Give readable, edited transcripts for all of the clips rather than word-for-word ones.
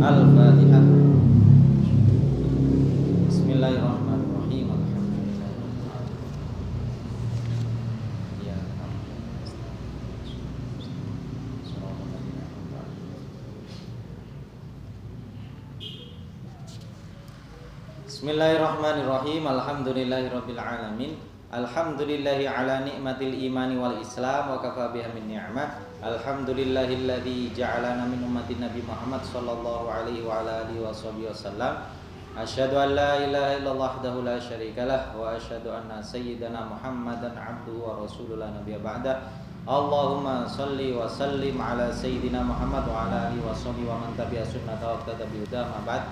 Al-Fatihah. Bismillahirrahmanirrahim. Alhamdulillah. Ya, Bismillahirrahmanirrahim. Alhamdulillahirabbil alamin. Alhamdulillahi ala ni'matil imani wal islam wa kafa biha min ni'mah. Alhamdulillahilladzi ja'alana min ummatin Nabi Muhammad sallallahu alaihi wa ala alihi wasallam. Asyhadu an la ilaha illallah wahdahu la syarikalah wa asyhadu anna sayyidana Muhammadan abduhu wa rasuluhu la nabiyya ba'da. Allahumma shalli wa sallim ala sayyidina Muhammad wa ala alihi wa man tabi'a sunnatahu wa tabi'a huda ma ba'd.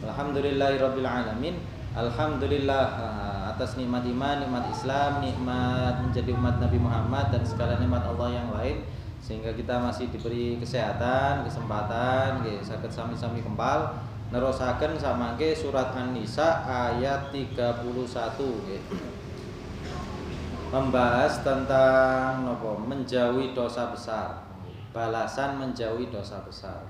Alhamdulillahirabbil alamin. Alhamdulillah atas nikmat iman, nikmat Islam, nikmat menjadi umat Nabi Muhammad dan segala nikmat Allah yang lain, sehingga kita masih diberi kesehatan, kesempatan nggih saged sami-sami kempal nerusaken samangke surat An-Nisa ayat 31 nggih. Membahas tentang napa? Menjauhi dosa besar. Balasan menjauhi dosa besar.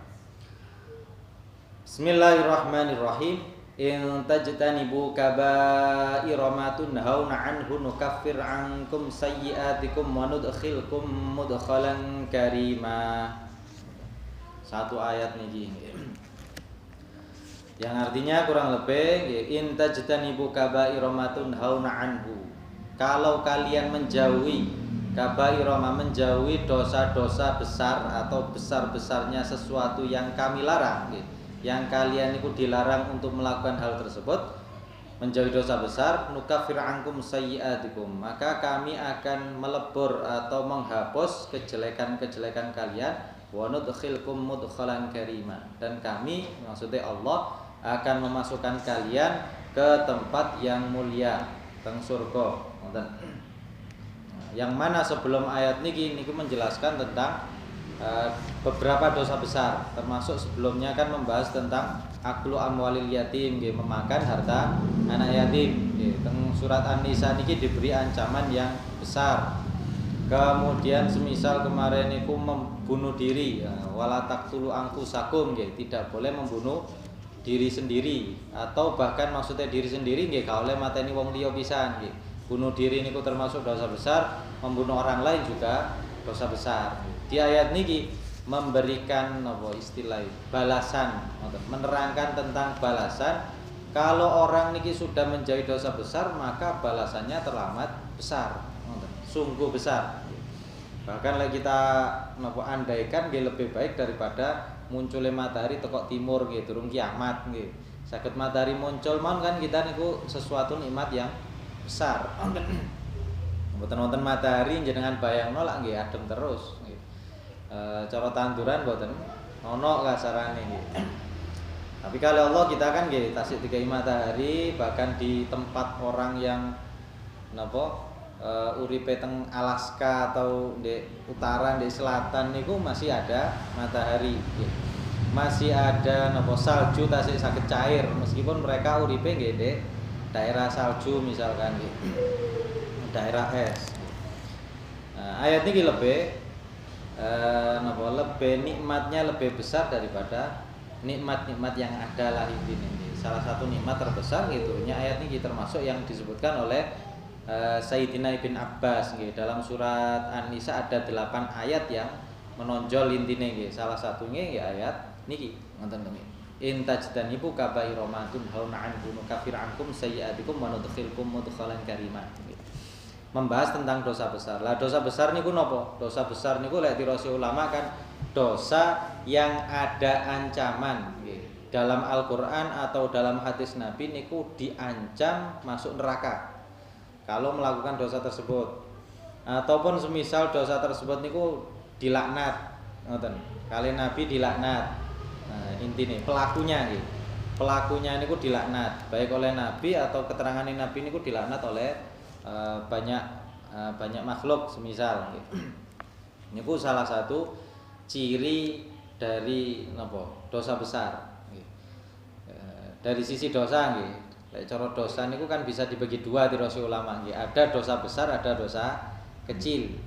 Bismillahirrahmanirrahim. In tajtanibu kaba'ira ma tunhauna anhu nukaffir ankum sayyi'atikum wa nudkhilkum mudkhalan karima. Satu ayat niki. Yang artinya kurang lebih in tajtanibu kaba'ira ma tunhauna anhu. Kalau kalian menjauhi kaba'ira ma, menjauhi dosa-dosa besar atau besar-besarnya sesuatu yang kami larang gitu, yang kalian itu dilarang untuk melakukan hal tersebut, menjauhi dosa besar, nukaffir ankum sayyi'atikum, maka kami akan melebur atau menghapus kejelekan-kejelekan kalian, wa nudkhilkum mudkhalan karima, dan kami, maksudnya Allah, akan memasukkan kalian ke tempat yang mulia, teng surga. Yang mana sebelum ayat niki menjelaskan tentang beberapa dosa besar, termasuk sebelumnya kan membahas tentang aklu amwalil yatim, memakan harta anak yatim. Teng surat An-Nisa niki diberi ancaman yang besar. Kemudian semisal kemarin niku membunuh diri, wala taqtulu anfusakum, tidak boleh membunuh diri sendiri, atau bahkan maksudnya diri sendiri nggih gak oleh mateni wong liya pisan nggih. Bunuh diri niku termasuk dosa besar, membunuh orang lain juga dosa besar. Di ayat niki memberikan apa istilah balasan, menerangkan tentang balasan. Kalau orang niki sudah menjauhi dosa besar, maka balasannya teramat besar, sungguh besar. Bahkan lagi kita andaikan lebih baik daripada munculnya matahari tekok timur gitu, durung kiamat gitu. Saged matahari muncul mon kan kita niku sesuatu nikmat yang besar. Mboten wonten matahari jenengan bayangno lak nggih adem terus nggih. Cara tanduran mboten ono kasarane nggih. Tapi kalau Allah kita kan nggih tasik dikai matahari, bahkan di tempat orang yang napa uripe teng Alaska atau di utara, di selatan niku masih ada matahari nggih. Masih ada napa salju tasik saged cair meskipun mereka uripe nggih di daerah salju misalkan nggih. Daerah es. Ayat ini lebih lebih nikmatnya lebih besar daripada nikmat-nikmat yang ada lah ini. Salah satu nikmat terbesar gitu. Ayat ini termasuk yang disebutkan oleh Sayyidina Ibn Abbas gitu. Dalam surat An-Nisa ada 8 ayat yang menonjol intine gitu. Salah satunya ya ayat niki ngoten niki. In tajtanibu kaba'ira ma tunhauna anhu nukaffir ankum sayyi'atikum wa nudkhilkum mudkhalan karima. Membahas tentang dosa besar. Lah dosa besar niku napa? Dosa besar niku lek dirasi ulama kan dosa yang ada ancaman nggih. Dalam Al-Qur'an atau dalam hadis Nabi niku diancam masuk neraka kalau melakukan dosa tersebut. Ataupun semisal dosa tersebut niku dilaknat, ngoten. Kali Nabi dilaknat. Nah, intine pelakunya nggih. Pelakunya niku dilaknat baik oleh Nabi atau keterangan Nabi niku dilaknat oleh banyak makhluk semisal gitu. Ini pun salah satu ciri dari dosa besar gitu. Dari sisi dosa gitu. Cara dosa niku kan bisa dibagi dua di Rasul ulama gitu. Ada dosa besar, ada dosa kecil.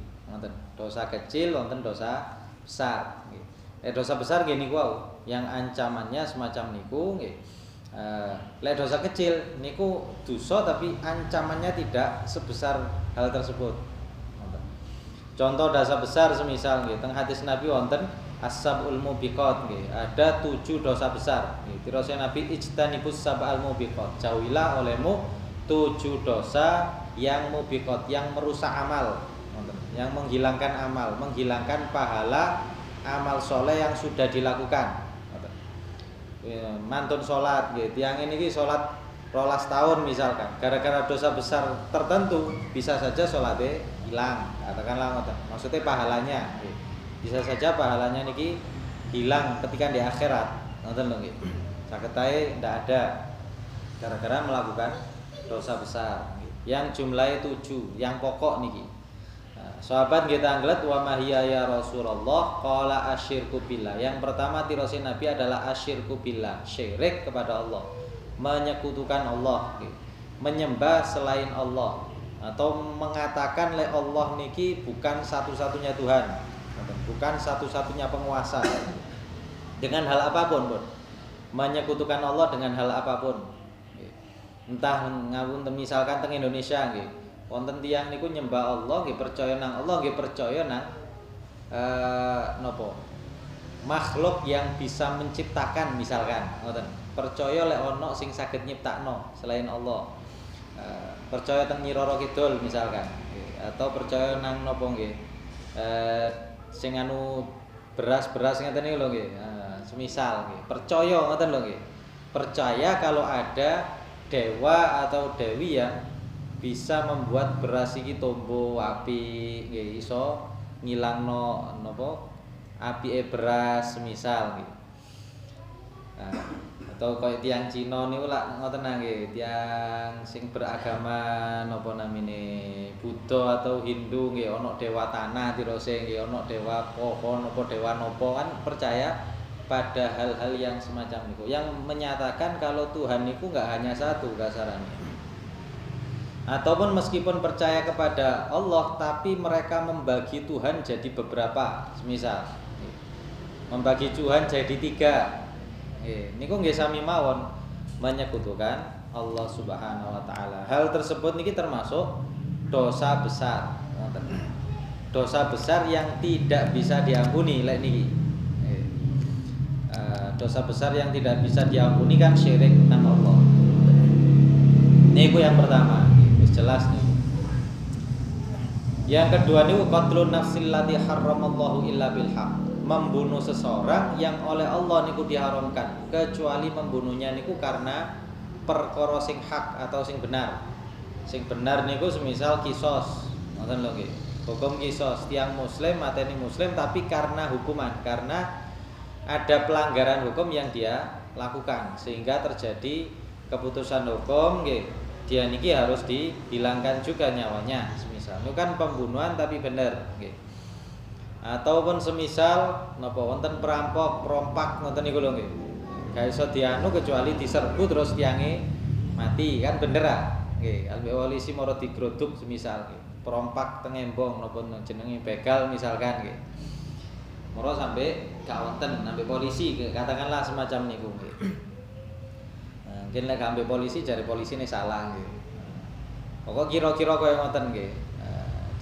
Dosa kecil, wonten dosa besar gitu. Dosa besar gini niku yang ancamannya semacam niku nggih. Lek dosa kecil niku dosa tapi ancamannya tidak sebesar hal tersebut. Contoh dosa besar semisal nggih teng hadis Nabi wonten as-sab'ul mubiqat nggih, ada 7 dosa besar. Nggih, tirose Nabi ijtanibus sab'al mubiqat. Jauhilah olehmu 7 dosa yang mubiqat, yang merusak amal, yang menghilangkan amal, menghilangkan pahala amal soleh yang sudah dilakukan. Mantun sholat gitu. Yang ini sholat 12 tahun misalkan, gara-gara dosa besar tertentu bisa saja sholatnya hilang, katakanlah ngoten. Maksudnya pahalanya gitu. Bisa saja pahalanya niki hilang ketika di akhirat, ngoten lho nggih. Saged ae ndak ada gara-gara melakukan dosa besar yang jumlahnya 7, yang pokok niki. Sahabat kita anglet wa mahiya ya Rasulullah qala asyirku billah. Yang pertama tirose Nabi adalah asyirku billah, syirik kepada Allah, menyekutukan Allah, menyembah selain Allah, atau mengatakan le Allah niki bukan satu-satunya Tuhan, bukan satu-satunya penguasa dengan hal apapun, pun menyekutukan Allah dengan hal apapun. Entah ngawun misalkan teng Indonesia nggih, wonten tiyang niku nyembah Allah nggih, percaya nang Allah nggih, percaya nang napa? Makhluk yang bisa menciptakan misalkan, ngoten. Percaya lek ana sing saged nyiptakno selain Allah. Percaya teng Nyi Roro Kidul misalkan, atau percaya nang napa nggih? Sing anu beras-beras ngeten niku lho nggih. Semisal nggih, percaya ngoten lho nggih. Percaya kalau ada dewa atau dewi yang bisa membuat beras iki tombo api nggih, iso ngilangno napa apike beras semisal nggih. Atau kaya tiyang Cina niku lak ngoten nggih, tiyang sing beragama napa namine Buddha atau Hindu nggih, ana dewa tanah tirose nggih, ana dewa pohon apa dewa napa, kan percaya pada hal-hal yang semacam niku, yang menyatakan kalau Tuhan niku enggak hanya satu kasarannya. Ataupun meskipun percaya kepada Allah tapi mereka membagi Tuhan jadi beberapa, semisal membagi Tuhan jadi 3. Niku nggih sami mawon menyekutukan Allah Subhanahu wa taala. Hal tersebut niki termasuk dosa besar. Dosa besar yang tidak bisa diampuni lek niki. Dosa besar yang tidak bisa diampuni kan syirik nang Allah. Niku yang pertama, wis jelas nih. Yang kedua niku qatlun nafsil lati harramallahu illa bil haq. Membunuh seseorang yang oleh Allah niku diharamkan, kecuali membunuhnya niku karena perkara sing hak atau sing benar. Sing benar niku semisal kisos, ngoten lho nggih. Hukum kisos, tiang muslim mateni muslim tapi karena hukuman, karena ada pelanggaran hukum yang dia lakukan sehingga terjadi keputusan hukum nggih, dia niki harus dihilangkan juga nyawanya semisal. Itu kan pembunuhan tapi bener nggih. Ataupun semisal napa wonten perampok, perompak ngoten niku lho nggih. Ga iso dianu kecuali diserbu terus tiange mati, kan bener ah. Nggih, albe polisi moro digrodhuk semisal nggih. Perompak teng embong napa jenenge begal misalkan nggih. Moro sampai gak wonten sampai polisi katakanlah semacam niku nggih. Nah, mungkin lek sampai polisi jare polisine salah nggih. Pokok kira-kira kaya ngoten nggih.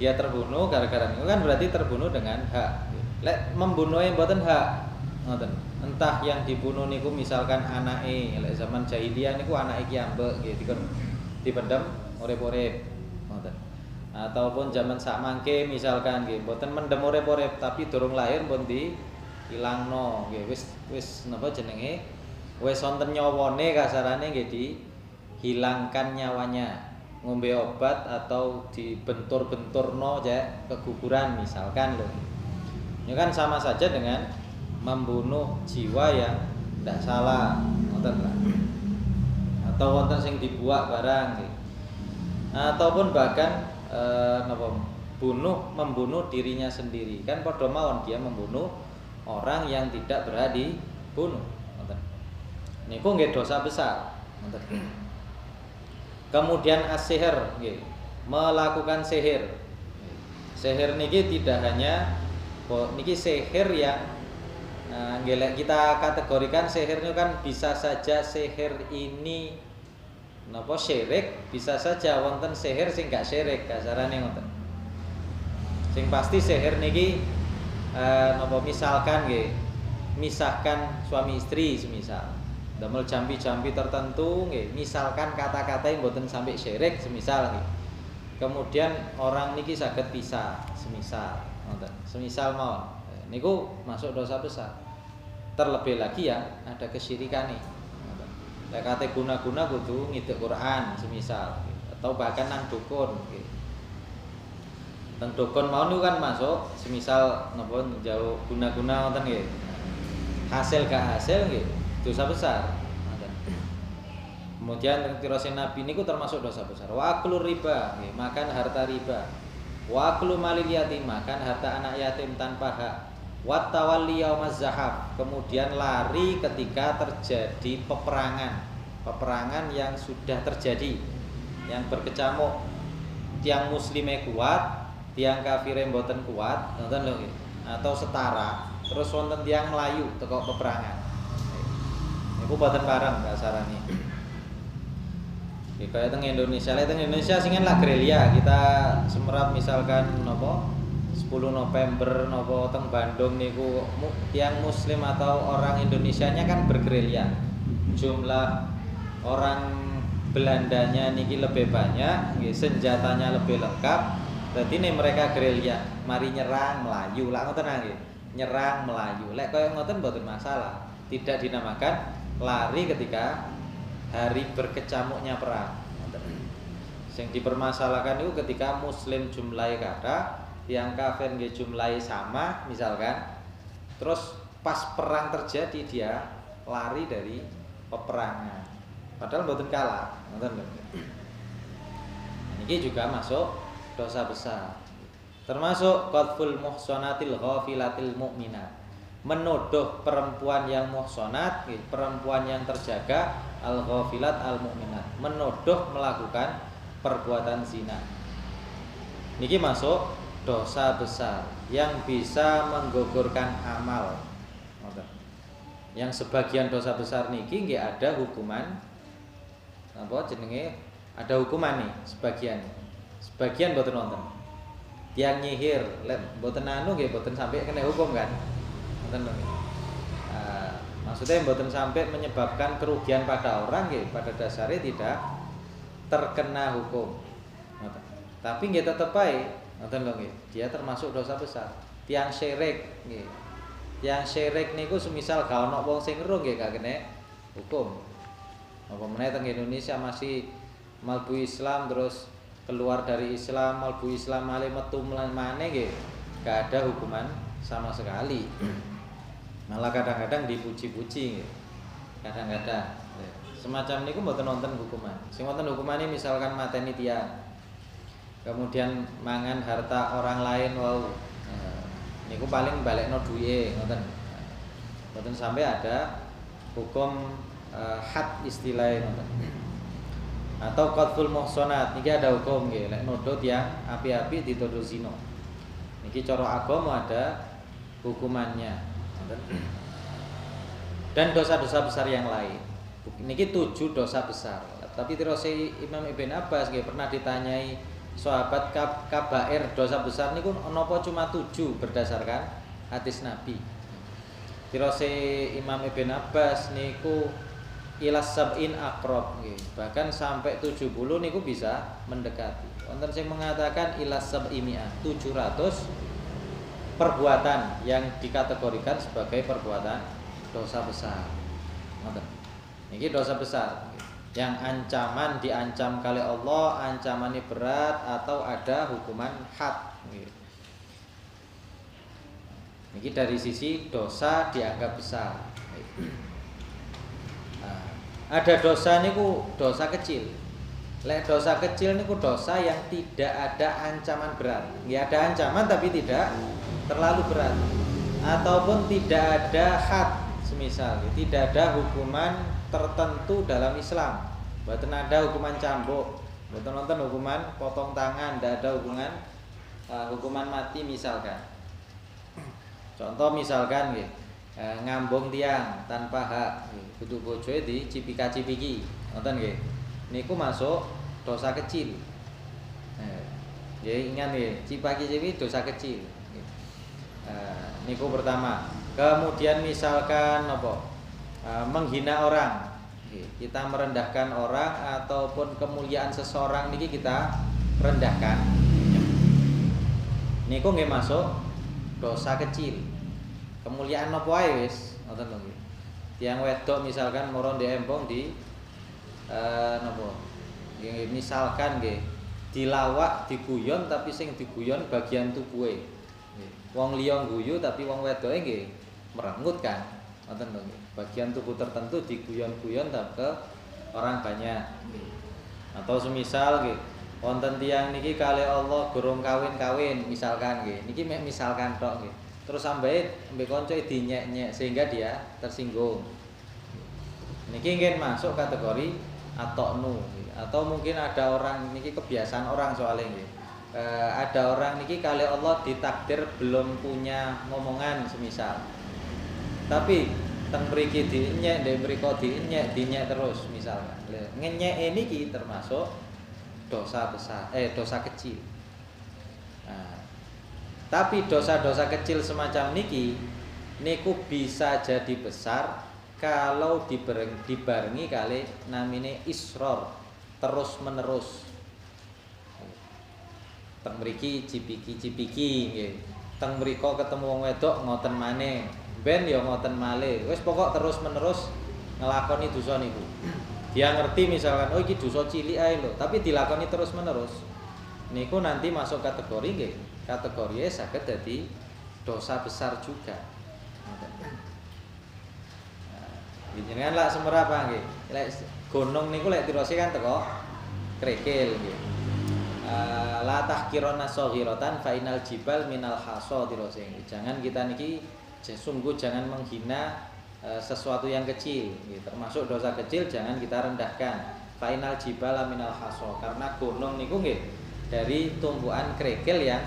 Dia terbunuh gara-gara niku kan berarti terbunuh dengan hak. Lek membunuhnya mboten hak, ngoten. Entah yang dibunuh niku misalkan anake, lek zaman jahiliyah niku anake ki ambek nggih dipendem urip-urip, ngoten. Ataupun zaman sakmangke misalkan nggih mboten mendem urip-urip tapi durung lahir pun dihilangno nggih, wis napa jenenge? Wis wonten nyawane kasarane nggih dihilangkan nyawanya. Ngombe obat atau dibentur-benturno cek keguguran misalkan lho. Ini kan sama saja dengan membunuh jiwa yang tidak salah, ngoten lah. Atau wonten sing dibuak barang nggih. Ataupun bahkan membunuh dirinya sendiri. Kan padha mawon dia membunuh orang yang tidak berhak dibunuh, ngoten. Niku nggih dosa besar, ngoten. Kemudian as-sihir nggih, melakukan sihir. Sihir niki tidak hanya niki sihir yang Ngelek kita kategorikan sihirnya kan bisa saja sihir ini napa syirik, bisa saja wonten sihir sing gak syirik, kasarane ngoten. Sing pasti sihir niki napa misalkan nggih, misahkan suami istri semisal. Damel jampi-jampi tertentu nggih, misalkan kata-kata yang mboten sampai syirik semisal nggih. Kemudian orang niki saged pisah semisal ngoten. Semisal mawon. Niku masuk dosa besar. Terlebih lagi ya ada kesyirikan nih. Lek kate guna-guna kudu ngidek Quran semisal atau bahkan nang dukun nggih. Nang dukun mau niku kan masuk semisal napa jauh guna-guna ngoten nggih. Hasil gak hasil nggih dosa besar. Kemudian tirose Nabi niku termasuk dosa besar. Wa aklu riba, nggih, makan harta riba. Wa aklu malil yatim, makan harta anak yatim tanpa hak. Wa tawalli yaumaz zahab, kemudian lari ketika terjadi peperangan. Peperangan yang sudah terjadi, yang berkecamuk, tiang muslime kuat, tiang kafire mboten kuat, ngoten lho nggih. Atau setara, terus wonten tiang Melayu teko peperangan. Niku boten bareng kasarane. Kayak teng Indonesia, sing lah gerilya kita semerap misalkan nopo 10 November nopo teng Bandung niku tiang muslim atau orang Indonesianya kan bergerilya. Jumlah orang Belandanya niki lebih banyak, senjatanya lebih lengkap. Berarti nih mereka gerilya, mari nyerang Melayu lah ngoten nggih. Nyerang Melayu. Lek koyo ngoten mboten masalah. Tidak dinamakan lari ketika hari berkecamuknya perang. Yang dipermasalahkan itu ketika muslim jumlahnya kata, yang kafir nggih jumlahnya sama misalkan, terus pas perang terjadi dia lari dari peperangan. Padahal mboten kalah, ngoten lho. Ini juga masuk dosa besar. Termasuk qadful muhsanatil ghafilatil mu'minat. Menuduh perempuan yang muhsanat, perempuan yang terjaga, al-ghafilat al-mu'minat, menuduh melakukan perbuatan zina. Niki masuk dosa besar yang bisa menggugurkan amal. Yang sebagian dosa besar niki nggih ada hukuman apa jenenge? Ada hukuman nih sebagian. Sebagian mboten wonten. Tiang nyihir, mboten anu nggih mboten sampai kena hukum kan. Maksudnya mboten sampai menyebabkan kerugian pada orang nggih, pada dasarnya tidak terkena hukum. Tapi nggih tetep ae ngoten lho nggih, dia termasuk dosa besar. Tiang syirik nggih. Tiang syirik niku semisal ga ono wong sing ngeru nggih gak kena hukum. Apa meneh teng Indonesia masih malbu Islam terus keluar dari Islam, malbu Islam malih metu maneh nggih, gak ada hukuman sama sekali. Malah kadang-kadang dipuji-puji, kadang-kadang semacam niku mboten wonten hukuman. Sing wonten hukumane misalkan mateni tiyang, kemudian mangan harta orang lain wau, niku paling balekno duwike ngoten. Mboten sampai ada hukum had istilahnya ngoten. Atau qadful muhsanat niki ada hukum nggih, lek nuduh tiyang api-api dituduh zina. Niki cara agama ada hukumannya. Dan dosa-dosa besar yang lain. Niki 7 dosa besar. Tapi terus Imam Ibn Abbas nggih pernah ditanyai sahabat kabair dosa besar niku napa cuma 7 berdasarkan hadis Nabi. Terus Imam Ibn Abbas niku ilas sab'in aqrab nggih. Bahkan sampai 70 niku bisa mendekati. Wonten sing mengatakan ilas sab'imi'ah 700 perbuatan yang dikategorikan sebagai perbuatan dosa besar. Ini dosa besar yang ancaman diancam kali Allah, ancamannya berat atau ada hukuman had. Ini dari sisi dosa dianggap besar. Nah, ada dosa niku dosa kecil. Lek dosa kecil niku dosa yang tidak ada ancaman berat. Ya ada ancaman tapi tidak terlalu berat, ataupun tidak ada had semisal, tidak ada hukuman tertentu dalam Islam. Mboten ada hukuman cambuk, mboten wonten hukuman potong tangan, tidak ada hukuman mati misalkan. Contoh misalkan nggih, ngambung tiang tanpa hak, kudu bojoe dicipika-cipiki, ngoten nggih. Niku masuk dosa kecil. Nggih, ingat nggih, cipaki-cipiki dosa kecil. Niku pertama. Kemudian misalkan apa? Menghina orang. Kita merendahkan orang ataupun kemuliaan seseorang niki kita rendahkan. Niku nggih masuk dosa kecil. Kemuliaan napa wae wis, ngoten lho nggih. Tiyang wedok misalkan moro ndek embong di napa? Nggih misalkan nggih dilawak, diguyon tapi sing diguyon bagian tubuhe. Wong liya guyu tapi wong wedoke nggih merengut kan. Ngoten lho nggih. Bagian tubuh tertentu diguyon-guyon ke orang banyak. Atau semisal nggih wonten tiyang niki kalih Allah gorong kawin-kawin misalkan nggih. Niki mek misalkan tok nggih. Terus sampai mbek koncoe dinyek-nyek sehingga dia tersinggung. Niki nggih masuk kategori atoknu. Atau mungkin ada orang niki kebiasaan orang soalnya nggih. Ada orang niki kali Allah ditakdir belum punya ngomongan semisal. Tapi teng mriki dinyek, ndek mriko dinyek terus misalkan. Ngenyek niki termasuk dosa besar, dosa kecil. Nah, tapi dosa-dosa kecil semacam niki niku bisa jadi besar kalau dibarengi kali namine isror, terus menerus. Teng mriki cipiki nggih. Teng mriko ketemu wong wedok ngoten maneh. Ben ya ngoten malih. Wis pokok terus-menerus nglakoni dosa niku. Dia ngerti misalkan oh iki dosa cilik ae lho, tapi dilakoni terus-menerus. Niku nanti masuk kategori nggih. Kategorinya saged dadi dosa besar juga. Nah, jenengan lak semerapa nggih. Lek gunung niku lek tirose kan teko krikil nggih. La tahqironna shaghiratan fa inal jibal minal hasa tirose. Jangan kita niki sungguh jangan menghina sesuatu yang kecil, termasuk dosa kecil jangan kita rendahkan. Fa inal jibala minal hasa, karena gunung niku nggih dari tumpukan kerikil yang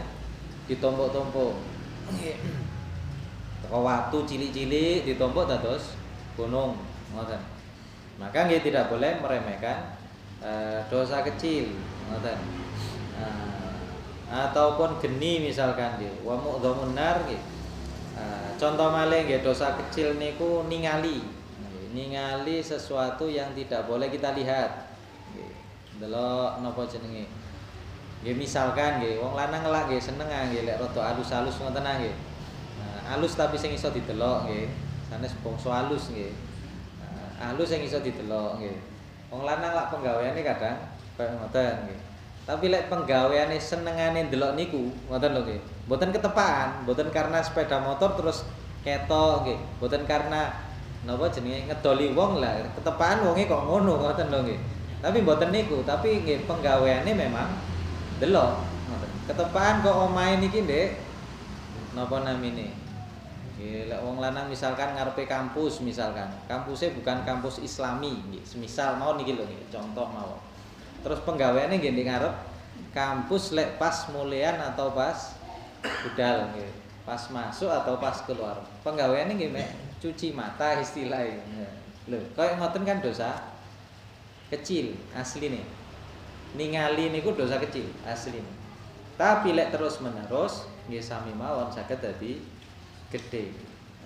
ditumpuk-tumpuk. Teko watu cilik-cilik ditumpuk dados gunung, ngoten. Maka nggih tidak boleh meremehkan dosa kecil, ngoten. Ataupun geni misalkan nggih wa mu'dhamun nar nggih. Contoh malih nggih dosa kecil niku ningali sesuatu yang tidak boleh kita lihat. Nggih. Delok napa jenenge? Nggih misalkan nggih wong lanang lak nggih seneng nggih lek rada alus-alus ngoten nggih. Alus tapi sing iso didelok nggih. Sanes bangsa alus nggih. Alus sing iso didelok nggih. Wong lanang lak penggaweane kadang kaya ngoten nggih. Tapi lek penggaweane senengane ndelok niku, ngoten lho nggih. Mboten ketepaan, mboten karena sepeda motor terus ketok nggih. Mboten karena napa jenenge ngedoli wong lah, ketepaan wonge kok ngono, ngoten lho nggih. Tapi mboten niku, tapi nggih penggaweane memang delok, ngoten. Ketepaan kok omahe niki, Ndek. Napa namine? Nggih, lek wong lanang misalkan ngarepe kampus misalkan. Kampusnya bukan kampus Islami nggih. Semisal mawon niki lho nggih, contoh mawon. Terus penggaweane nggih ning ngarep kampus lek pas mulian atau pas budal nggih. Pas masuk atau pas keluar. Penggaweane nggih mek cuci mata istilahnya. Lho, kaya ngoten kan dosa kecil asline. Ningali niku dosa kecil asline. Tapi lek terus menerus nggih sami mawon saged dadi gedhe.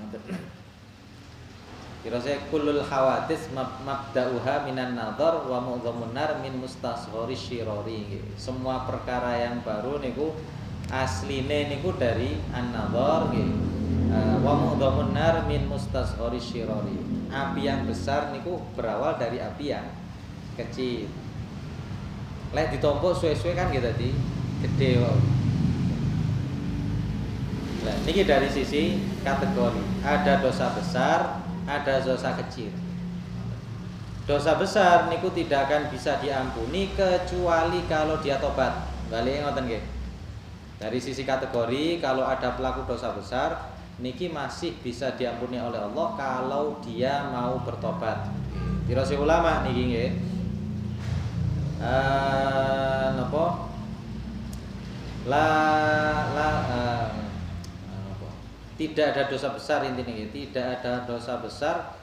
Ngoten. Kirase kullul hawadits mabda'uha minan nadhar wa mu'dhamun nar min mustasghari syirari. Semua perkara yang baru niku asline niku dari an-nadhar nggih. Wa mu'dhamun nar min mustasghari syirari. Api yang besar niku berawal dari api yang kecil. Lek ditompok suwe-suwe kan nggih dadi gedhe wae. Nah, niki dari sisi kategori. Ada dosa besar, ada dosa kecil. Dosa besar niku tidak akan bisa diampuni kecuali kalau dia tobat. Balik ngoten nggih. Dari sisi kategori kalau ada pelaku dosa besar niki masih bisa diampuni oleh Allah kalau dia mau bertobat. Dirasi ulama niki nggih. Napa? Tidak ada dosa besar intinya, tidak ada dosa besar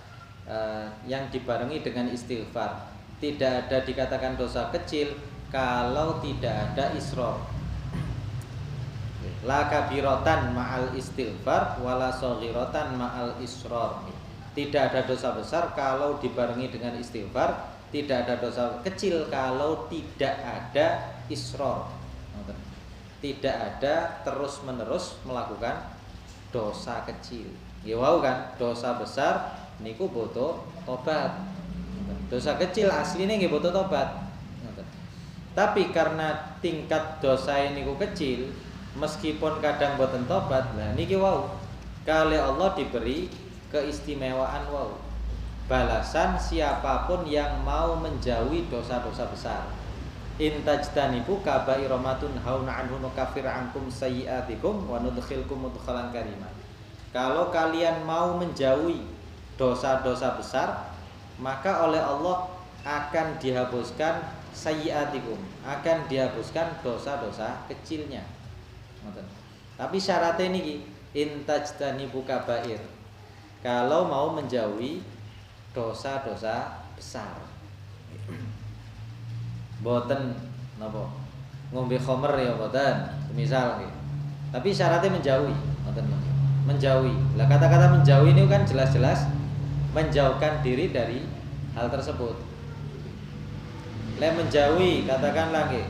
yang dibarengi dengan istighfar. Tidak ada dikatakan dosa kecil kalau tidak ada israr. La kabiratan ma'al istighfar wala shaghiratan ma'al israr. Tidak ada dosa besar kalau dibarengi dengan istighfar, tidak ada dosa kecil kalau tidak ada israr. Tidak ada terus-menerus melakukan dosa kecil. Ya wow kan, dosa besar niku butuh tobat. Dosa kecil aslinya nggih butuh tobat. Tapi karena tingkat dosa niku kecil, meskipun kadang boten tobat, nah niki wow. Kali Allah diberi keistimewaan wow. Balasan siapapun yang mau menjauhi dosa-dosa besar. In tajtanibu kaba'ira ma tunhauna anhu nukaffir ankum sayyi'atikum wa nudkhilkum mudkhalan karima. Kalau kalian mau menjauhi dosa-dosa besar, maka oleh Allah akan dihapuskan sayyi'atikum, akan dihapuskan dosa-dosa kecilnya. Tapi syaratnya niki in tajtanibu kaba'ir. Kalau mau menjauhi dosa-dosa besar. Boten napa ngombe khamr ya boten misal nggih. Tapi syaratnya menjauhi, boten menjauhi. Lah kata-kata menjauhi ini kan jelas-jelas menjauhkan diri dari hal tersebut. Lek menjauhi katakanlah nggih,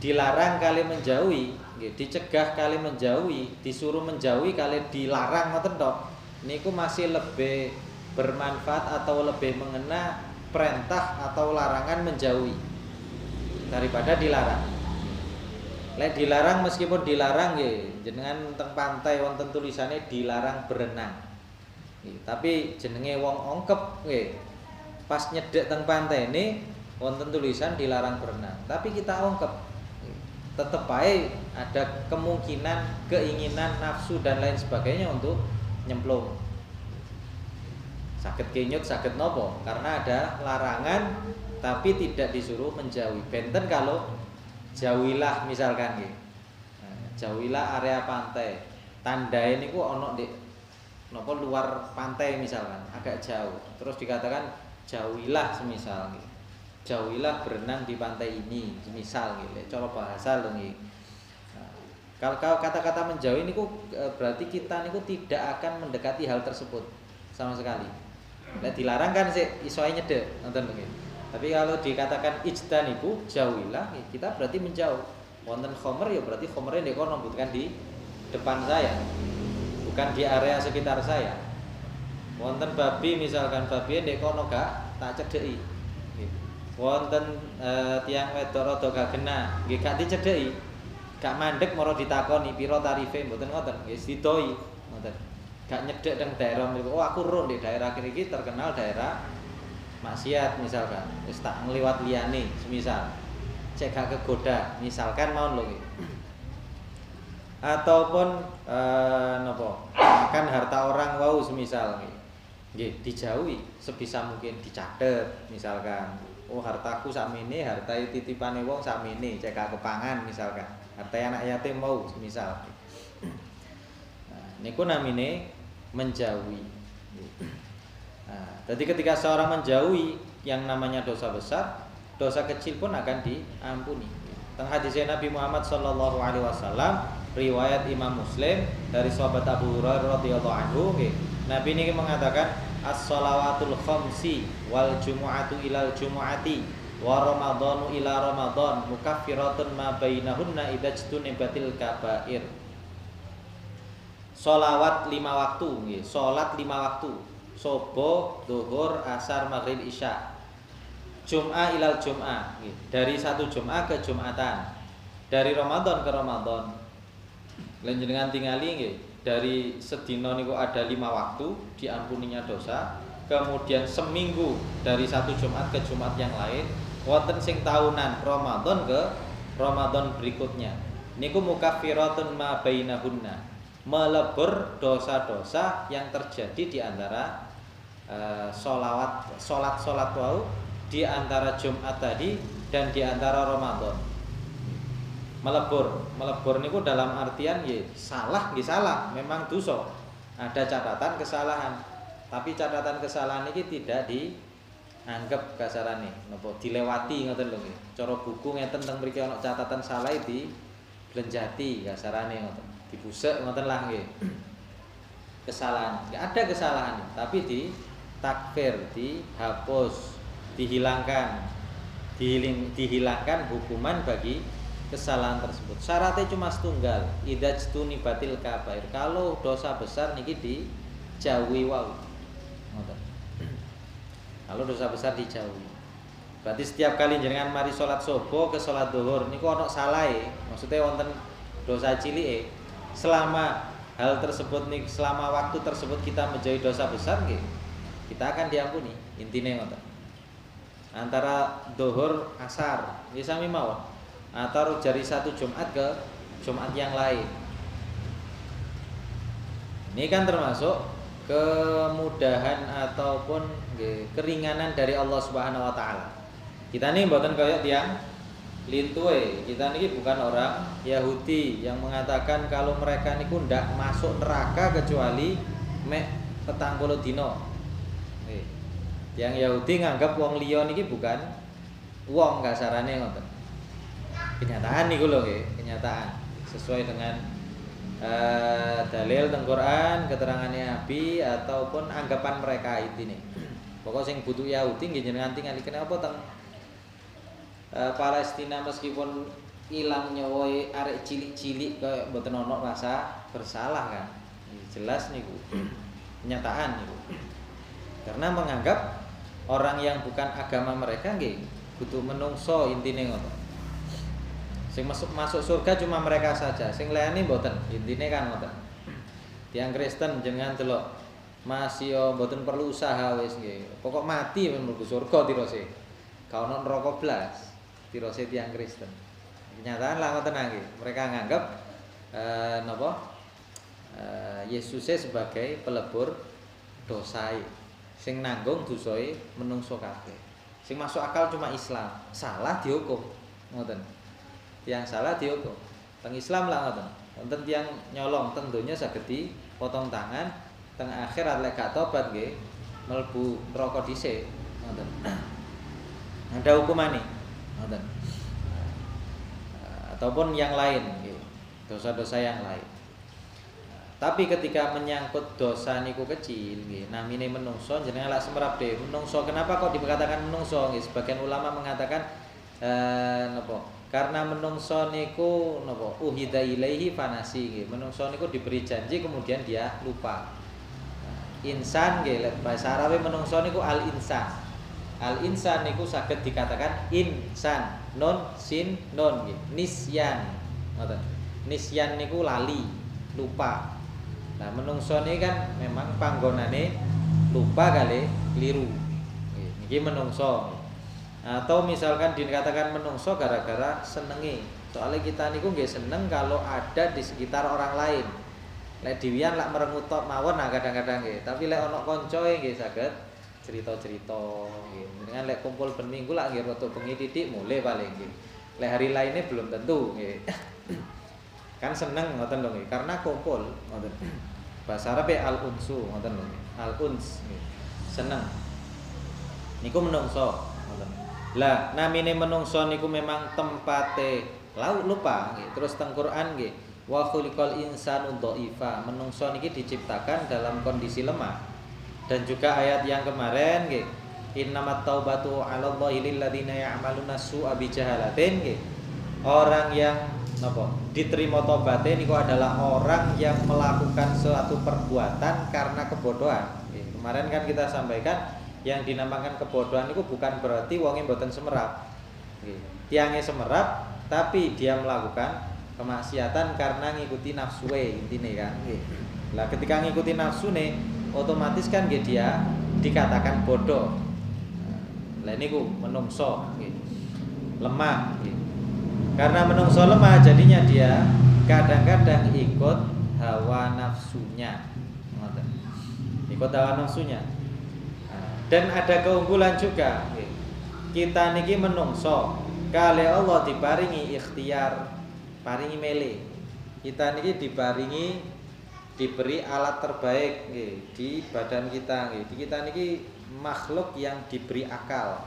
dilarang kali menjauhi, nggih, dicegah kali menjauhi, disuruh menjauhi kali dilarang ngoten tok. Niku masih lebih bermanfaat atau lebih mengena perintah atau larangan menjauhi daripada dilarang. Lek dilarang meskipun dilarang nggih, jenengan teng pantai wonten tulisannya dilarang berenang. Tapi jenenge wong ongkep nggih. Pas nyedek teng pantai ini wonten tulisan dilarang berenang. Tapi kita ongkep. Tetep bae ada kemungkinan, keinginan, nafsu dan lain sebagainya untuk nyemplung. Sakit kenyut, sakit nopo karena ada larangan tapi tidak disuruh menjauhi. Benten kalau jauhilah misalkan nggih. Jauhilah area pantai. Tandae niku ana di napa luar pantai misalkan, agak jauh. Terus dikatakan jauhilah semisal nggih. Jauhilah berenang di pantai ini, semisal nggih. Cara bahasa lho nggih. Kalau kata-kata menjauhi niku berarti kita niku tidak akan mendekati hal tersebut sama sekali. Lek dilarang kan sik iso ae nyedek, ngoten nggih. Tapi kalau dikatakan ijtanibu, jauhilah, kita berarti menjauh. Wonten khomer ya berarti khomernya ndek kono bukan di depan saya. Bukan di area sekitar saya. Wonten babi misalkan babi ndek kono gak tak cedheki. Wonten tiyang wedok rada gak genah, nggih gak dicedheki. Gak mandek moro ditakoni pira tarife mboten ngoten, nggih sidoi ngoten. Gak nyedek teng daerah mriku. Oh aku ro di daerah kene iki terkenal daerah maksiat misalkan. Wis tak ngliwat liyane semisal. Cek gak kegoda misalkan mawon lho nggih. Ataupun napa? Makan harta orang wau semisal nggih. Nggih dijauhi sebisa mungkin dicatet misalkan. Oh hartaku sakmene, harta titipane wong sakmene, cek gak kepangan misalkan. Harta anak yatim mau semisal. Nah, niku namine menjauhi. Nah, jadi ketika seorang menjauhi yang namanya dosa besar, dosa kecil pun akan diampuni. Teng hadis Nabi Muhammad sallallahu alaihi wasallam, riwayat Imam Muslim dari sahabat Abu Hurairah radhiyallahu anhu, Nabi ini mengatakan as-shalawatul khamsi wal jumu'atu ilal jumu'ati wa ramadhanu ila ramadhan mukaffiratun ma bainahunna idza jtunibatil kaba'ir. Sholawat 5 waktu nggih, salat 5 waktu. Subuh, zuhur, asar, maghrib, isya. Jum'ah ilal jum'ah nggih, dari satu Jum'ah ke Jum'atan. Dari Ramadan ke Ramadan. Lan jenengan tingali nggih, dari sedina niku ada 5 waktu diampuninya dosa. Kemudian seminggu dari satu Jumat ke Jumat yang lain, wonten sing tahunan Ramadan ke Ramadan berikutnya. Niku mukaffiratun ma bainahunna. Melebur dosa-dosa yang terjadi di antara sholat wau di antara Jumat tadi dan di antara Ramadan. Melebur niku dalam artian ya salah, memang dosa. ada catatan kesalahan. Tapi catatan kesalahan ini tidak dianggap kasarane napa dilewati ngoten lho nggih. Cara buku ngeten teng mriki ana catatan salah di blenjati kasarane ngoten. Dibusek ngoten lah nggih. Kesalahan. Enggak ada kesalahan, tapi di takfir, dihapus, dihilangkan. Dihilangkan hukuman bagi kesalahan tersebut. Syaratnya cuma setunggal, idajtuni batil kabair. Kalau dosa besar niki dijauhi wau. Kalau dosa besar dijauhi. Berarti setiap kali jenengan mari salat subuh ke salat zuhur niku ana salahe. Maksudnya wonten dosa cilik selama hal tersebut nih, selama waktu tersebut kita menjauhi dosa besar nggih, kita akan diampuni. Intine ngoten. Antara zuhur asar, nggih sami mawon. Atau dari satu Jumat ke Jumat yang lain. Ini kan termasuk kemudahan ataupun keringanan dari Allah Subhanahu wa taala. Kita nih mboten kaya tiyang lintuwe. Kita niki bukan orang Yahudi yang mengatakan kalau mereka niku ndak masuk neraka kecuali mek 40 dina. Yang Yahudi nganggap wong liya niki bukan wong kasarane ngoten. Kenyataan niku lho nggih, kenyataan sesuai dengan dalil teng Quran, keterangannya Nabi ataupun anggapan mereka intine. Pokok sing butuh Yahudi nggih jenengan tingali kenapa teng Palestina meskipun ilang nyawa arek cilik-cilik kaya mboten ana rasa bersalah kan. Jelas niku. Kenyataan niku. Karena menganggap orang yang bukan agama mereka nggih kudu menungso intine ngoten. Sing masuk surga cuma mereka saja, sing liyane mboten. Intine kan ngoten. Tiyang Kristen jenengan delok masih yo mboten perlu usaha wis nggih. Pokok mati mlebu surga tirose. Ka ono neraka blas tirose tiyang Kristen. Kenyataan lah ngoten nggih. Mereka nganggap Yesuse sebagai pelebur dosae. Sing nanggung dosae menungso kabeh. Sing masuk akal cuma Islam. Salah dihukum. Ngoten. Tiang salah dihukum. Teng Islam lah ngoten. Wonten tiang nyolong teng donya saged dipotong tangan, teng akhirat lek gak tobat nggih mlebu neraka dhisik. Ngoten. Ada hukumane. Ngoten. Ataupun yang lain nggih. Dosa-dosa yang lain. Tapi ketika menyangkut dosa niku kecil nggih, namine menungso jenenge lak semrap dhewe. Menungso kenapa kok dikatakan menungso nggih? Sebagian ulama mengatakan napa? Karena menungso niku napa uhida ilaihi fanasi nggih. Menungso niku diberi janji kemudian dia lupa. Insan nggih bahasa Arabe menungso niku al insan. Al insan niku saged dikatakan insan, non sin non nggih. Nisyan. Ngoten. Nisyan niku lali, lupa. Nah, menungso ini kan memang panggonane lupa kali keliru. Niki menungso. Atau misalkan dikatakan menungso gara-gara senengi. Soalnya kita niku nggih seneng kalau ada di sekitar orang lain. Lek diwian lak merengut tok mawon nah kadang-kadang nggih. Tapi lek ana kancae nggih saged cerita-cerita nggih. Dengan lek kumpul ben minggu lak nggih rada bengi titik mulai paling nggih. Lek hari lainnya belum tentu nggih. Kan seneng ngoten lho nggih karena kumpul ngoten. Bahasa Arab al-unsu ngoten lho. Al-uns nggih. Seneng. Niku menungso ngoten. Lah namine menungso niku memang tempate lupa nggih. Terus teng Quran nggih wa khuliqal insanu dhaifa. Menungso niki diciptakan dalam kondisi lemah. Dan juga ayat yang kemarin nggih innamat taubatu 'alallahi lil ladzina ya'maluna su'a bi jahalatin nggih. Orang yang napa diterima tobaté niku adalah orang yang melakukan suatu perbuatan karena kebodohan. Kemarin kan kita sampaikan yang dinamakan kebodohan itu bukan berarti wonge mboten semerap. Tiange semerap tapi dia melakukan kemaksiatan karena ngikuti nafsuwe intine kan. Lah ketika ngikuti nafsune otomatis kan dia dikatakan bodoh. Lah niku menungso lemah. Karena menungso lemah jadinya dia kadang-kadang ikut hawa nafsunya. Ikut hawa nafsunya. Dan ada keunggulan juga. Kita niki menungso kali Allah diparingi ikhtiar, paringi milih. Kita niki diparingi diberi alat terbaik nggih di badan kita nggih. Di kita niki makhluk yang diberi akal.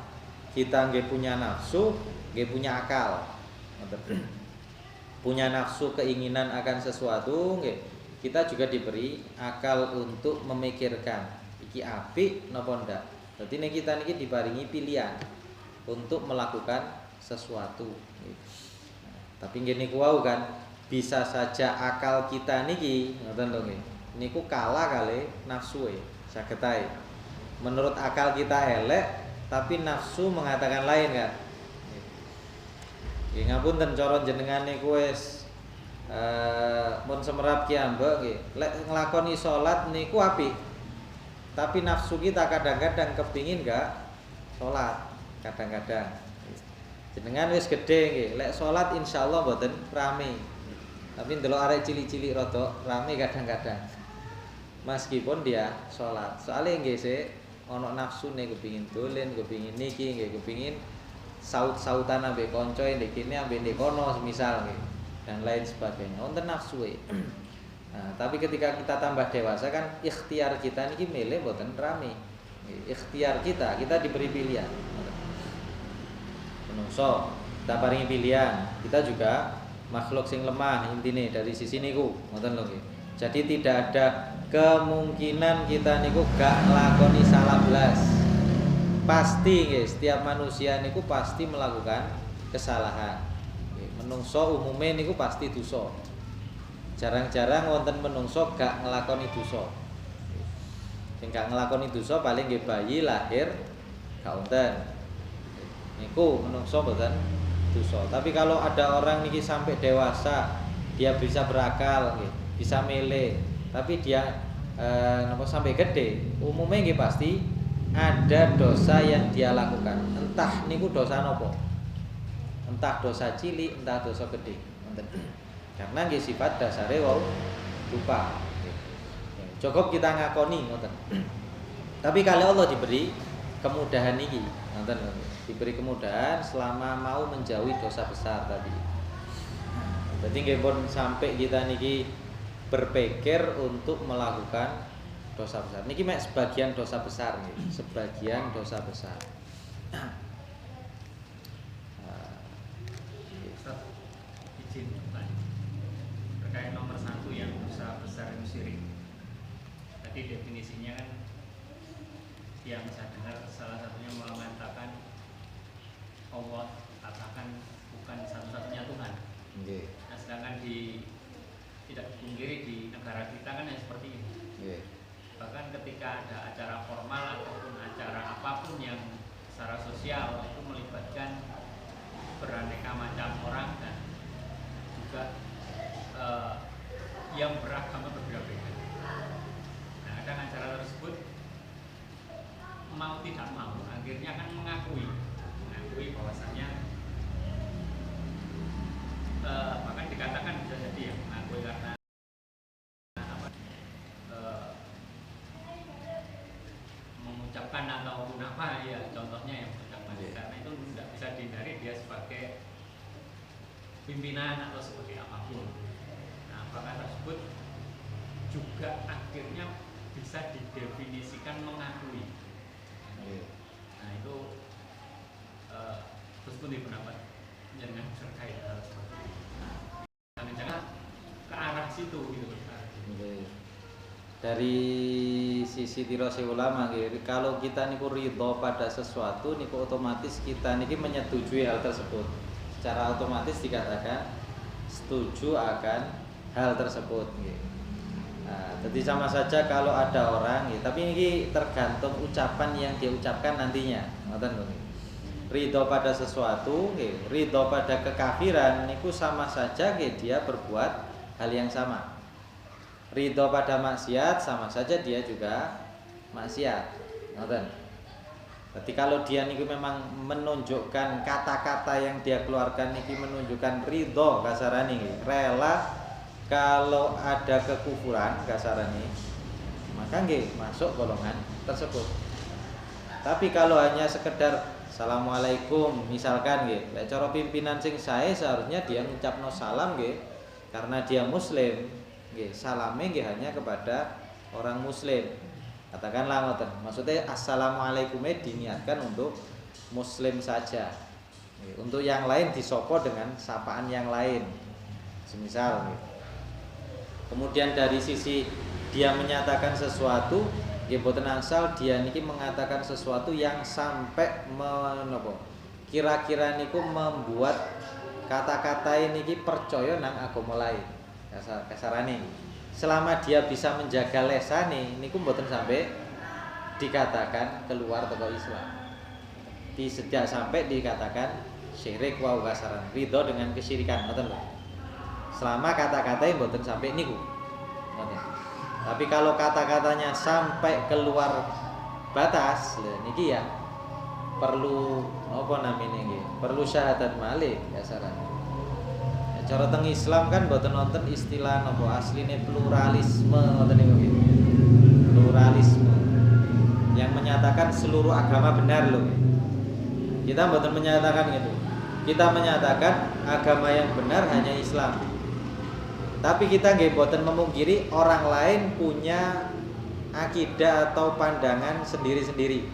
Kita nggih punya nafsu, nggih punya akal. Punya nafsu keinginan akan sesuatu nggih. Kita juga diberi akal untuk memikirkan iki apik napa ndak. Dadi nek kita niki diparingi pilihan untuk melakukan sesuatu. Tapi nggih niku wau kan bisa saja akal kita niki ngoten lho nggih. Niku kalah kali nafsu saged ae. Menurut akal kita elek tapi nafsu mengatakan lain kan. Nggih ngapunten cara jenengan niku wis mun semerap ki ambek nggih. Lek nglakoni salat niku apik. Tapi nafsu kita kadang-kadang kepingin gak salat kadang-kadang. Jenengan wis gedhe nggih, lek salat insyaallah mboten rame. Tapi ndelok arek cilik-cilik rada rame kadang-kadang. Meskipun dia salat. Soale nggih sik ana nafsune kepingin dolen, kepingin niki nggih, kepingin saut-sautan ambek kanca ndek kene ambek ndek kono semisal nggih. Dan lain sebagainya. Wonten nafsu. Nah, tapi ketika kita tambah dewasa kan ikhtiar kita niki milih mboten rame. Ikhtiar kita diberi pilihan. Menungso kita paringi pilihan. Kita juga makhluk sing lemah intine dari sisi niku, ngoten lho nggih. Jadi tidak ada kemungkinan kita niku gak nglakoni salah blas. Pasti nggih, setiap manusia niku pasti melakukan kesalahan. Menungso umume niku pasti dosa. Jarang-jarang wonten menungso gak nglakoni dosa. Sing gak nglakoni dosa paling nggih bayi lahir gak wonten. Niku menungso mboten dosa. Tapi kalau ada orang niki sampai dewasa, dia bisa berakal nggih, bisa milih, tapi dia napa sampai gede, umumnya nggih pasti ada dosa yang dia lakukan. Entah niku dosa napa. Entah dosa cilik, entah dosa gede. Karena nggih sifat dasare wau lupa. Cukup kita ngakoni ngoten. Tapi kalau Allah diberi kemudahan niki, ngoten lho. Diberi kemudahan selama mau menjauhi dosa besar tadi. Berarti nggih pun sampai kita niki berpikir untuk melakukan dosa besar. Niki mek sebagian dosa besar nggih, sebagian dosa besar. Izin terkait nomor 1 yang dosa besar itu syirik. Tadi definisinya kan yang saya dengar salah satunya mengatakan Allah katakan bukan satu-satunya Tuhan. Okay. Nah, sedangkan tidak dipungkiri di negara kita kan yang seperti ini. Okay. Bahkan ketika ada acara formal ataupun acara apapun yang secara sosial itu melibatkan beraneka macam orang dan juga yang beragama berbeda-beda. Nah, kadang acara tersebut mau tidak mau akhirnya akan mengakui bahwasannya bahkan dikatakan bisa jadi ya mengakui karena mengucapkan ataupun apa ya contohnya yang mengucapkan karena itu tidak bisa dihindari dia sebagai pimpinan atau sebagai apapun. Nah, apakah tersebut juga akhirnya bisa didefinisikan mengakui. Nah, itu terus pun pendapat jangan terkait hal seperti itu. Jangan ke arah situ gitu. Dari sisi tirose ulama nggih, kalau kita niku ridho pada sesuatu niku otomatis kita niki menyetujui hal tersebut. Secara otomatis dikatakan setuju akan hal tersebut nggih. Nah, jadi sama saja kalau ada orang nggih, tapi ini tergantung ucapan yang dia ucapkan nantinya. Ngoten lho. Ridho pada sesuatu nggih, ridho pada kekafiran niku sama saja nggih dia berbuat hal yang sama. Ridho pada maksiat sama saja dia juga maksiat. Ngoten. Jadi kalau dia niku memang menunjukkan kata-kata yang dia keluarkan niki menunjukkan ridho kasarane nggih, rela kalau ada kekufuran kasarane, maka nggih masuk golongan tersebut. Tapi kalau hanya sekedar assalamualaikum misalkan nggih, lek cara pimpinan sing sae seharusnya dia ngucapno salam nggih karena dia muslim. nggih, salame nggih hanya kepada orang muslim. Katakanlah ngoten. Maksudnya assalamualaikumnya diniatkan untuk muslim saja. Nggih, untuk yang lain disopo dengan sapaan yang lain. Semisal nggih. Kemudian dari sisi dia menyatakan sesuatu, nggih boten angsal dia niki mengatakan sesuatu yang sampai menapa? Kira-kira niku membuat kata-kata niki percaya nang agama lain. Kasarane. Selama dia bisa menjaga lesane niku mboten sampai dikatakan keluar teko Islam. Tidak sampai dikatakan syirik wa kasaran. Ridho dengan kesyirikan, ngoten lho. Selama kata-katanya mboten sampai niku. Ngoten. Tapi kalau kata-katanya sampai keluar batas, lho niki ya perlu apa namanya nggih? Perlu syahadat malik kasaran. Cara teng Islam kan mboten wonten istilah napa asline pluralisme ngoten niku nggih. Pluralisme yang menyatakan seluruh agama benar loh. Kita mboten menyatakan gitu. Kita menyatakan agama yang benar hanya Islam. Tapi kita nggih mboten memungkiri orang lain punya akidah atau pandangan sendiri-sendiri.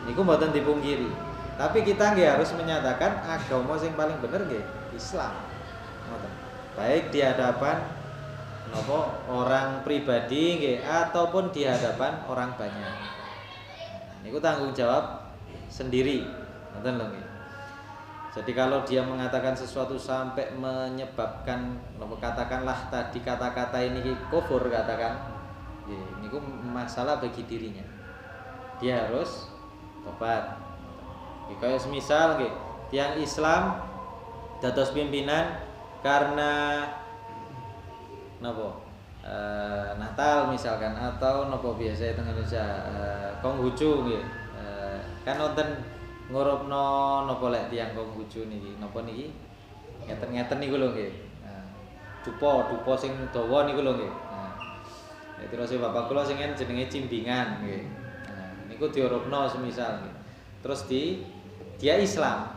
Niku mboten dipungkiri. Tapi kita nggih harus menyatakan agama yang paling benar nggih Islam. Baik di hadapan orang pribadi nggih ataupun di hadapan orang banyak. Niku tanggung jawab sendiri. Ngoten lho nggih. Jadi kalau dia mengatakan sesuatu sampai menyebabkan katakanlah tadi kata-kata ini kufur katakan, nggih niku masalah bagi dirinya. Dia harus tobat. Kaya semisal nggih, tiyang Islam dados pimpinan karena Natal misalkan atau napa biasa teng Indonesia Konghucu nggih. Kan wonten ngurupno napa lek tiyang Konghucu niki napa niki ngeten-ngeten niku lho nggih. Dupa sing dawa niku lho nggih. Terus bapak kula sing jenenge cimbingan nggih. Niku diurupno semisal nggih. Terus dia Islam.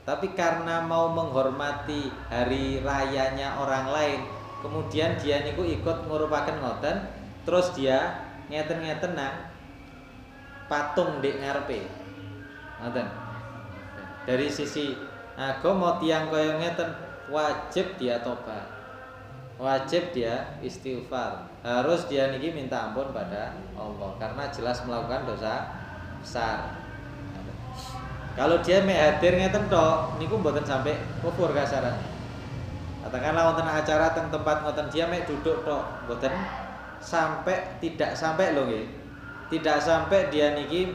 Tapi karena mau menghormati hari rayanya orang lain, kemudian dia niku ikut ngurupaken ngoten, terus dia ngeten-ngeten nang patung ndek ngarepe. Ngoten. Dari sisi agama tiyang kaya ngeten wajib dia tobat. Wajib dia istighfar. Harus dia niki minta ampun pada Allah karena jelas melakukan dosa besar. Kalau dia mek hadir ngeten tok niku mboten sampai kufur kasaran. Katakanlah wonten acara teng tempat ngoten dia mek duduk tok, mboten tidak sampai lho nggih. Tidak sampai dia niki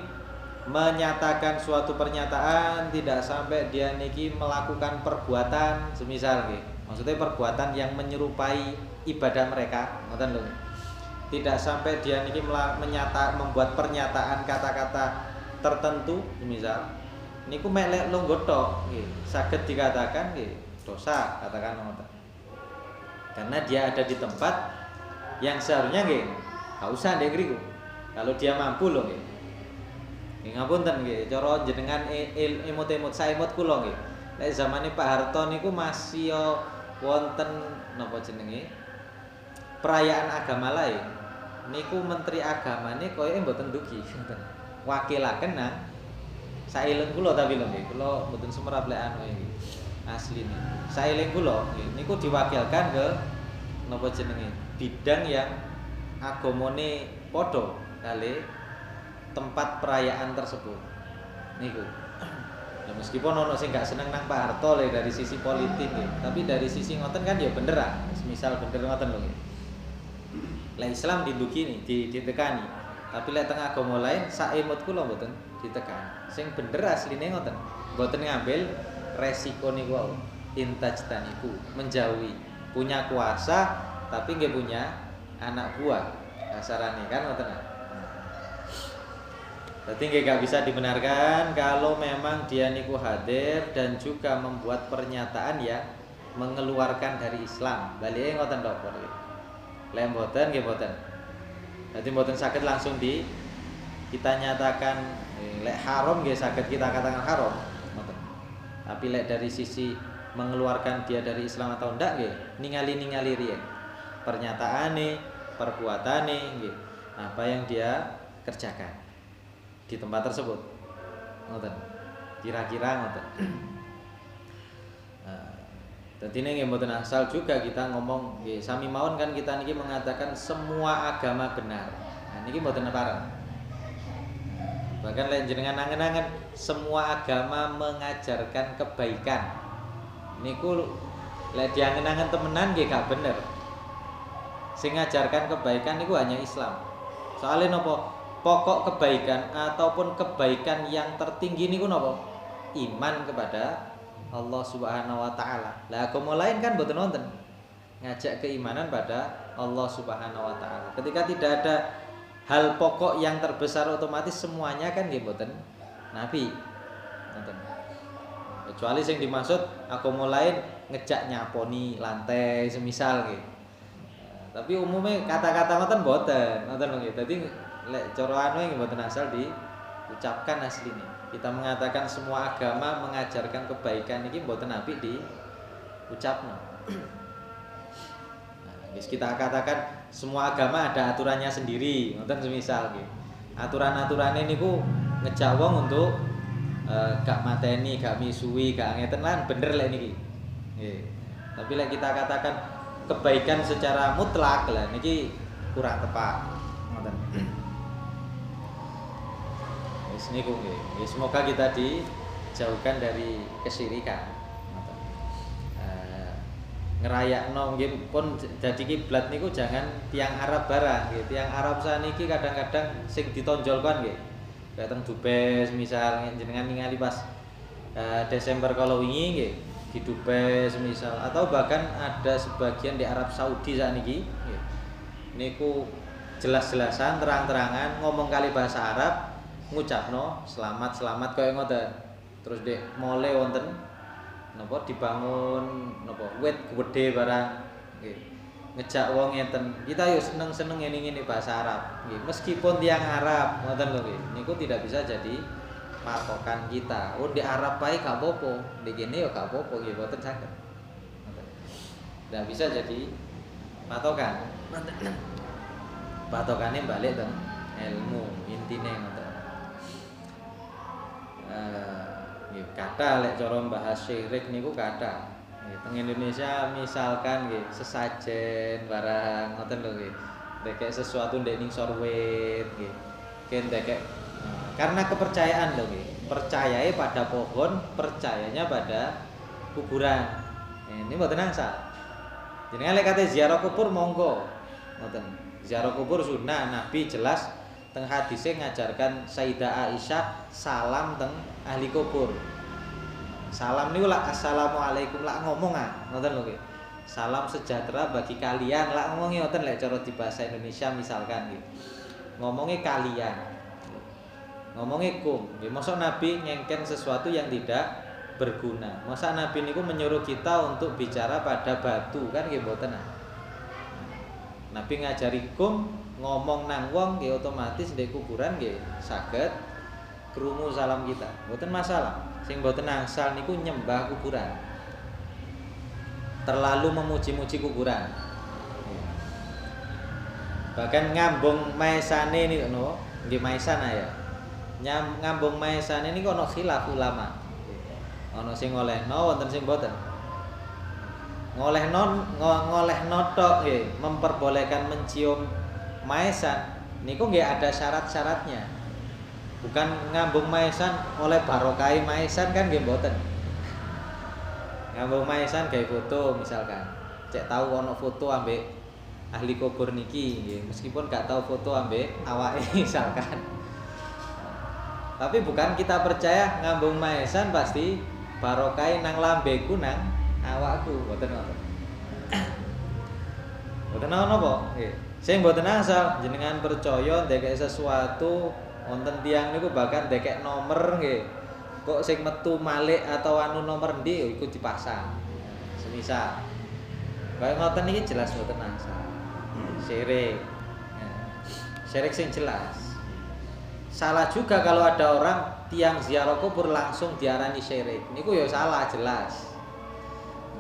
menyatakan suatu pernyataan, tidak sampai dia niki melakukan perbuatan semisal nggih. Maksudnya perbuatan yang menyerupai ibadah mereka, ngoten lho. Tidak sampai dia niki membuat pernyataan kata-kata tertentu semisal niku melek longgo tok nggih, saged dikatakan nggih dosa katakan ngoten. Karena dia ada di tempat yang seharusnya nggih enggak usah ndek ngriku. Kalau dia mampu lho nggih. Nggih ngapunten nggih, cara jenengan emot-emot saemot kula nggih. Lek zamane Pak Harto niku masih wonten napa jenenge? Perayaan agama lain. Niku menteri agamane koyoke mboten dugi ngoten. Wakilaken nang saeling kula tapi lho nggih, kula mboten sumerap lek anu iki. Asline. Saeling kula nggih niku diwakilkan ke napa jenenge? Bidang yang agamane padha kali tempat perayaan tersebut. Niku. Ya meskipun ono sing gak seneng nang Pak Harto le dari sisi politik nggih, tapi dari sisi ngoten kan ya bener ah. Misal bener ngoten lho nggih. Lek Islam diduki nih, ditekani. Tapi lek tengah agama lain saemut kula mboten ditekan. Sing bener asline ngoten. Mboten ngambil resiko niku wae. Intajtaniku, menjauhi. Punya kuasa tapi nggih punya anak buah. Kasarane kan ngoten. Berarti nggih gak bisa dibenarkan kalau memang dia niku hadir dan juga membuat pernyataan yang mengeluarkan dari Islam. Bali ngoten tok. Lek mboten nggih mboten. Dadi mboten saged langsung kita nyatakan lek haram nggih saged kita katakan haram, ngoten. Tapi lek dari sisi mengeluarkan dia dari Islam atau ndak nggih ningali riyen. pernyataane, perbuatane nggih. Apa yang dia kerjakan di tempat tersebut. Ngoten. Kira-kira ngoten. Dadi nggih mboten asal juga kita ngomong nggih sami mawon kan kita niki mengatakan semua agama benar. Nah niki mboten pareng. Bahkan lek jenengan angen-angen semua agama mengajarkan kebaikan. Niku lek diangen-angen temenan nggih gak bener. Sing ngajarkan kebaikan niku hanya Islam. Soalnya napa? Pokok kebaikan ataupun kebaikan yang tertinggi niku napa? Iman kepada Allah Subhanahu wa taala. Lah agama lain kan mboten wonten. Ngajak keimanan pada Allah Subhanahu wa taala. Ketika tidak ada hal pokok yang terbesar otomatis semuanya kan nggih mboten nabi. Ngoten. Kecuali sing dimaksud agama lain ngejak nyaponi lantai semisal nggih. Tapi umumnya kata-kata ngoten mboten, ngoten nggih. Dadi lek cara anu nggih mboten asal diucapkan asline. Kita mengatakan semua agama mengajarkan kebaikan ini mboten apik diucapno. Nah, kita katakan semua agama ada aturannya sendiri, ngoten semisal nggih. Aturan-aturane niku ngejak wong untuk gak mateni, gak misui, gak ngeten lan bener lek niki. Nggih. Tapi lek kita katakan kebaikan secara mutlak lah niki kurang tepat. Ngoten. Niku nggih. Semoga kita dijauhkan dari kesyirikan. Ngerayakno nggih pun dadi kiblat niku jangan tiang Arab barang nggih. Tiang Arab saniki kadang-kadang sing ditonjolkan nggih. Kayak teng Dubes misal jenengan ningali pas Desember kalau wingi nggih di Dubes misal atau bahkan ada sebagian di Arab Saudi sakniki nggih. Niku jelas-jelasan terang-terangan ngomong kali bahasa Arab ngucapno selamat kaya ngoten. Terus dek mole wonten napa dibangun napa wit gedhe barang nggih. Ngejak wong ngeten. Kita yo seneng-seneng ngene-ngene bahasa Arab nggih. Meskipun tiang Arab ngoten lho nggih. Niku tidak bisa jadi patokan kita. Oh di Arab bae gak apa-apa, di kene yo gak apa-apa nggih mboten saged. Ngoten. Ndak bisa jadi patokan. Patokane balik teng ilmu intine ngoten. Nggih kathah lek cara bahas syirik niku kathah. Nggih teng Indonesia misalkan nggih sesajen barang ngoten lho nggih. Ndekek sesuatu ndek ning sorwet nggih. Ken ndekek karena kepercayaan lho nggih. Percayai pada pohon, percayanya pada kuburan. Ini mboten angsal. Jenengan lek kate ziarah kubur monggo. Ngoten. Ziarah kubur sunnah Nabi jelas teng hadise ngajarkan Sayyidah Aisyah salam teng ahli kubur. Salam niku lak assalamualaikum lak ngomong ngoten lho nggih. Salam sejahtera bagi kalian lak ngomongi ngoten lek cara di bahasa Indonesia misalkan nggih. Ngomongi kalian. Ngomongi kum. Nggih mosok Nabi ngengken sesuatu yang tidak berguna. Masa Nabi niku menyuruh kita untuk bicara pada batu kan nggih mboten. Nabi ngajari kum ngomong nang wong nggih otomatis ndek kuburan nggih saged krungu salam kita. Mboten masalah. Sing mboten angsal niku nyembah kuburan. Terlalu memuji-muji kuburan. Bahkan ngambung maesane niku nggih maesan ya. Ngambung maesane niku ana khilaf ulama. Ana sing ngolehno wonten sing mboten. Ngolehno tok nggih memperbolehkan mencium maesan niku nggih ada syarat-syaratnya. Bukan ngambung maesan oleh barokai maesan kan nggih mboten. Ngambung maesan gawe foto misalkan. Cek tahu ono foto ambek ahli kubur niki nggih, meskipun gak tahu foto ambek awake misalkan. Tapi bukan kita percaya ngambung maesan pasti barokai nang lambeku nang awakku, mboten ngoten. Mboten napa? Nggih. Sing mboten asal jenengan percaya ndekek sesuatu wonten tiyang niku bahkan ndekek nomor nggih. Kok sing metu malik atau anu nomor ndi iku dipasang. Semisal kaya ngoten iki jelas mboten asal. Syirik. Syirik sing jelas. Salah juga kalau ada orang tiang ziarah kubur langsung diarani syirik. Niku ya salah jelas.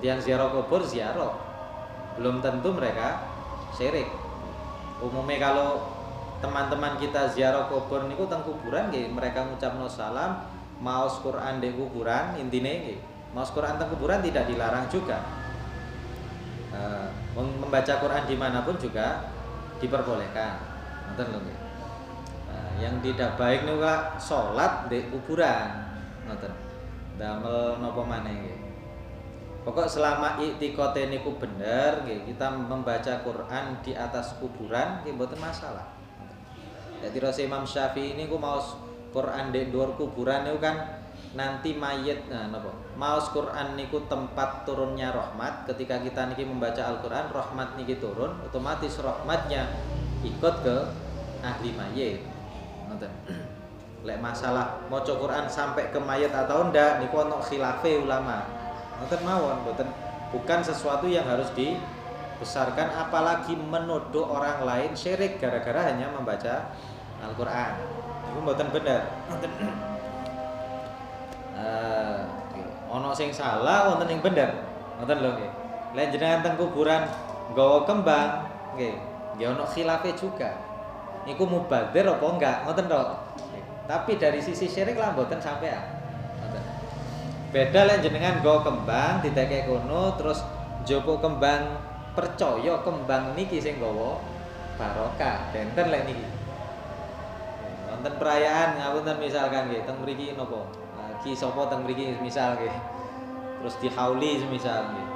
Tiang ziarah kubur ziarah belum tentu mereka syirik. Umumnya kalau teman-teman kita ziarah kubur niku teng kuburan nggih, mereka ngucapno salam, maos Quran di kuburan, intine nggih. Maos Quran teng kuburan tidak dilarang juga. Membaca Quran dimanapun juga diperbolehkan. Ngoten lho nggih. Yang tidak baik niku salat di kuburan. Ngoten. Damel napa maneh nggih. Pokok selama i'tiqate niku bener nggih, kita membaca Quran di atas kuburan nggih mboten masalah. Jadi Rasul Imam Syafi'i niku maos Quran di dhuwur kuburan niku kan nanti mayit napa? Maos Quran niku tempat turunnya rahmat. Ketika kita niki membaca Al-Qur'an, rahmat niki turun, otomatis rahmatnya ikut ke ahli mayit. Ngoten. Lek masalah maca Quran sampai ke mayit atau ndak niku ono khilafe ulama. Ngoten mawon, bukan sesuatu yang harus dibesarkan, apalagi menuduh orang lain syirik gara-gara hanya membaca Al-Qur'an. Itu mboten bener. Ono sing salah, wonten sing bener. Ngoten lho nggih. Lek jenengan teng kuburan nggawa kembang, nggih, nggih ono khilafe juga. Niku mubadzir apa enggak? Ngoten tok. Tapi dari sisi syirik lah mboten sampean. Beda lek jenengan nggawa kembang diteke kono terus njopo kembang, percaya kembang niki sing nggawa barokah. Benten lek niki. Wonten perayaan ngapunten misalkan nggih teng mriki napa? Ki sapa teng mriki misal nggih. Terus dihauli semisal nggih.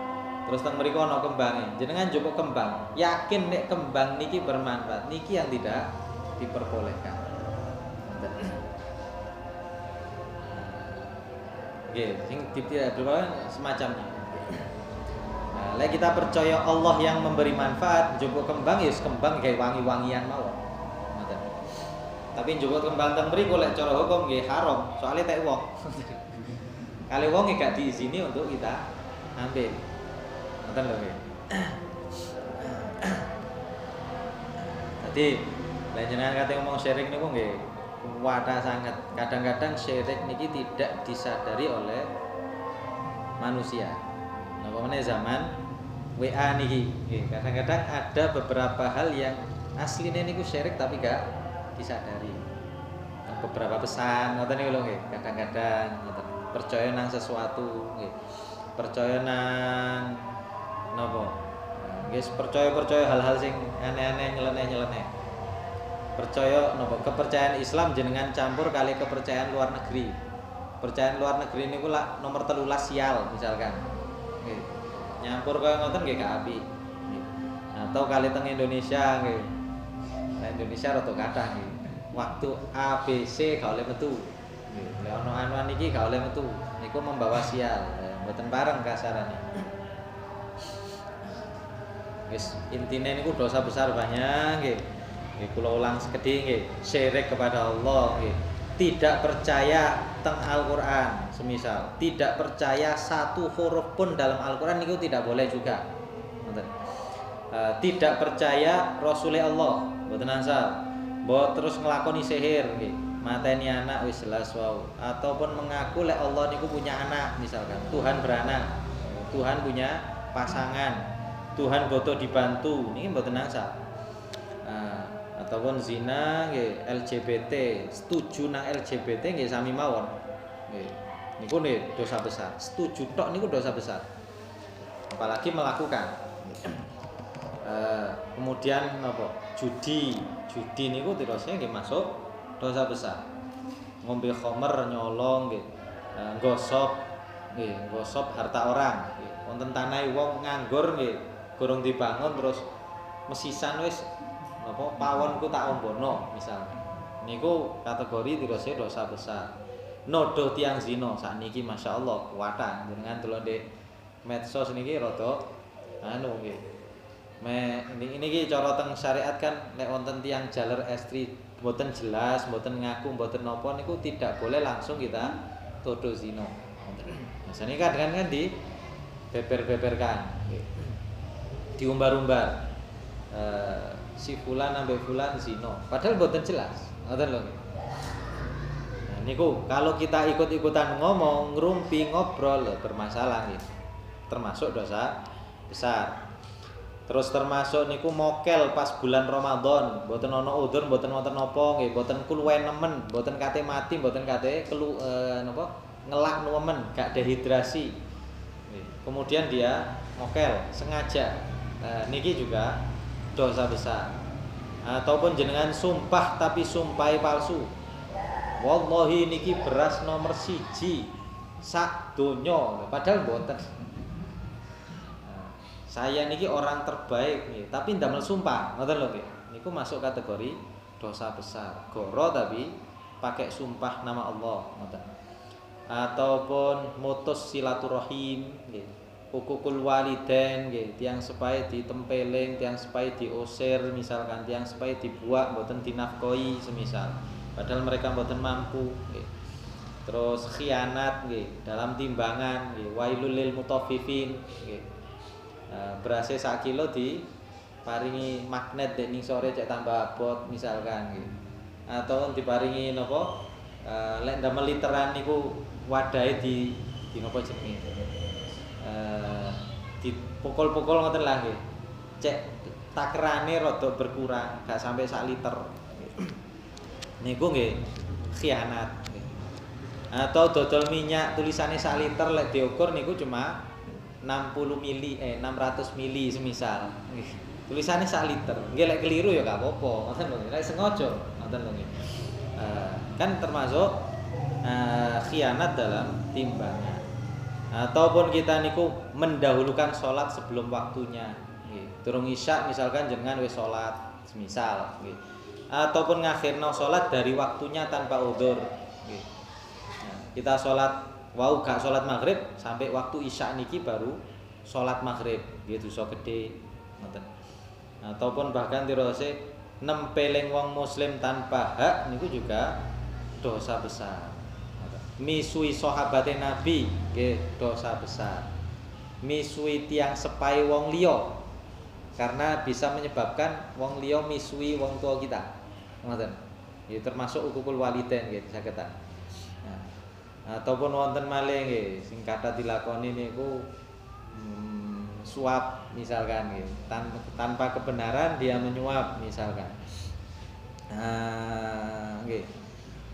Terus teng mriki ana kembange. Jenengan njopo kembang, yakin nek kembang niki bermanfaat. Niki yang tidak diperbolehkan. Nggih, sing tidak semacamnya. Nah, lek kita percaya Allah yang memberi manfaat, njupuk kembang ya kembang gawe wangi-wangian mawon. Ngoten. Tapi njupuk kembang teng mriku lek cara hukum nggih haram, soalnya tek wong. Kali wong gak diizini untuk kita ambil. Ngoten lho nggih. Jadi, lek jenengan kate ngomong syirik niku nggih wadah sangat. Kadang-kadang syirik niki tidak disadari oleh manusia. Napa meneh zaman WA niki, kadang-kadang ada beberapa hal yang aslinya niku syirik tapi gak disadari. Beberapa pesan ngoten niku lho nggih, kadang-kadang ngoten. Percaya nang sesuatu nggih. Percaya nang napa? Nggih, percaya hal-hal sing aneh-aneh, nyeleneh-nyeleneh. Percaya napa kepercayaan Islam jenengan campur kali kepercayaan luar negeri. Percayaan luar negeri niku lak nomor 13 sial misalkan. Nggih. Nyampur kaya ngoten nggih gak apik. Nggih. Atau kali teng Indonesia nggih. Nah, Indonesia rada kathah nggih. Waktu ABC gak oleh metu. Nggih. Lek ana anuan iki gak oleh metu. Niku membawa sial. Mboten bareng kasarane. Wis intine niku dosa besar banyak nggih. Nggih kula ulang sekedhik nggih, syirik kepada Allah nggih. Tidak percaya teng Al-Qur'an, semisal tidak percaya satu huruf pun dalam Al-Qur'an niku tidak boleh juga. Ngoten. Tidak percaya Rasulullah Allah, mboten asal. Mbok terus nglakoni sihir nggih, mateni anak wis jelas wae. Ataupun mengaku lek Allah niku punya anak misalkan, Tuhan beranak, Tuhan punya pasangan, Tuhan boto dibantu, niki mboten asal. Ataupun zina nggih, LGBT, setuju nang LGBT nggih sami mawon. Nggih. Niku nih dosa besar. Setuju tok niku dosa besar. Apalagi melakukan. Kemudian napa? Judi niku dirose nggih masuk dosa besar. Ngombe khamr, nyolong nggih. Gosok harta orang nggih. Wonten tanahe wong nganggur nggih, gorong dibangun terus mesisan wis napa pawonku tak ombono misalnya. Niku kategori dirose dosa besar. Nodo tiang zina sakniki masyaallah kuwatan jenengan delok ndek medsos niki rada anu nggih. Niki cara teng syariat kan nek wonten tiang jaler estri mboten jelas, mboten ngaku, mboten napa niku tidak boleh langsung kita tuduh zina. Masane kadang kan di beber-beberkan nggih. Diumbar-umbar. Si fulan ambek fulan zina, padahal mboten jelas. Ngoten lho. Nah niku kalau kita ikut-ikutan ngomong, ngrumpi, ngobrol bermasalah nggih. Termasuk dosa besar. Terus termasuk niku mokel pas bulan Ramadan, mboten ana udzur, mboten wonten napa nggih, mboten kuluwen nemen, mboten kate mati, mboten kate napa ngelak nemen, gak dehidrasi. Nggih. Kemudian dia mokel sengaja. Niki juga dosa besar. Ataupun jenengan sumpah tapi sumpai palsu. Wallahi niki beras nomor 1 sak donya, padahal mboten. Saya niki orang terbaik nih, tapi ndamel sumpah, ngoten lho nggih. Niku masuk kategori dosa besar. Goro tapi pakai sumpah nama Allah, ngoten. Ataupun mutus silaturahim nggih. Hukukul walidain nggih, tiyang sepahe ditempeling, tiyang sepahe diusir misalkan, tiyang sepahe dibuak mboten dinafkahi semisal. Padahal mereka mboten mampu nggih. Terus khianat nggih, dalam timbangan nggih, wailul lil mutaffifin nggih. Berasnya 1 kilo di paringi magnet dek ning sore cek tambah abot misalkan gitu. Atau diparingi napa lek ndamel literan niku wadahe di napa jenenge dipukul-pukul ngoten lah nggih. Cek takerane rada berkurang, gak sampai 1 liter. Niku nggih khianat nggih. Atau dodol minyak tulisannya 1 liter lek diukur niku cuma 60 mili 600 mili semisal. Nggih. Tulisannya 1 liter. Nggih lek keliru ya gak apa-apa, ngoten lho. Lek sengaja, ngoten lho nggih. Kan termasuk khianat dalam timbangan. Ataupun kita niku mendahulukan sholat sebelum waktunya. Nggih. Durung isya misalkan jenengan wis sholat semisal, nggih. Ataupun ngakhirno sholat dari waktunya tanpa udzur. Nggih. Nah, kita sholat wau gak sholat maghrib sampai waktu isya niki baru sholat maghrib, gitu dosa gede, ngoten. Ataupun bahkan tirose nempeling wong muslim tanpa hak niku juga dosa besar. Misui sahabate Nabi nggih dosa besar. Misui tiang sepai wong liya karena bisa menyebabkan wong liya misui wong tua kita, ngoten. Ya termasuk hukukul walidain nggih saketan. Ataupun wonten malih nggih sing kathah dilakoni niku suap misalkan nggih tanpa kebenaran dia menyuap misalkan nggih.